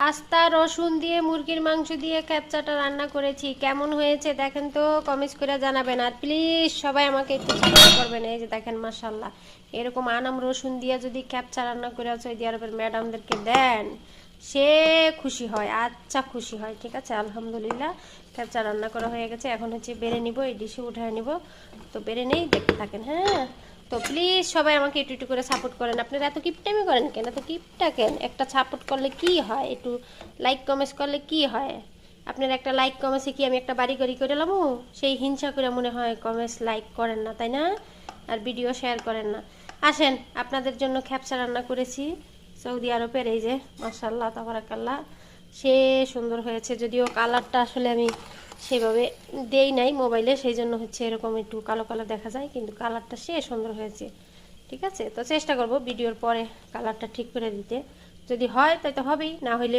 আস্তা রসুন দিয়ে মুরগির মাংস দিয়ে ক্যাপচাটা রান্না করেছি। কেমন হয়েছে দেখেন তো, কমেন্টস করে জানাবেন। আর প্লিজ সবাই আমাকে একটু সাপোর্ট করবেন। এই যে দেখেন মাশাল্লাহ, এরকম আনাম রসুন দিয়ে যদি ক্যাপচা রান্না করে সৌদি আরবের ম্যাডামদেরকে দেন, সে খুশি হয়, আচ্ছা খুশি হয়। ঠিক আছে, আলহামদুলিল্লাহ ক্যাপচা রান্না করা হয়ে গেছে। এখন হচ্ছে বেড়ে নিব, এই ডিশে উঠায় নিব। তো বেড়ে নেই, দেখতে থাকেন। হ্যাঁ, তো প্লিজ সবাই আমাকে একটু একটু করে সাপোর্ট করেন। আপনারা এত কিপটামি করেন কেন? এত কিপটা কেন? একটা সাপোর্ট করলে কি হয়? একটু লাইক কমেন্টস করলে কি হয়? আপনার একটা লাইক কমেন্টসে কি আমি একটা বাড়ি গাড়ি করে লামু? সেই হিংসা করে মনে হয় কমেন্টস লাইক করেন না, তাই না? আর ভিডিও শেয়ার করেন না। আসেন, আপনাদের জন্য খ্যাপসা রান্না করেছি সৌদি আরবের। এই যে মাশাআল্লাহ তাবারাকাল্লাহ, সে সুন্দর হয়েছে। যদিও কালারটা আসলে আমি সেভাবে দেই নাই মোবাইলে, সেই জন্য হচ্ছে এরকম একটু কালো কালো দেখা যায়, কিন্তু কালারটা সে সুন্দর হয়েছে। ঠিক আছে, তো চেষ্টা করব ভিডিওর পরে কালারটা ঠিক করে দিতে। যদি হয় তাই তো হবেই, না হইলে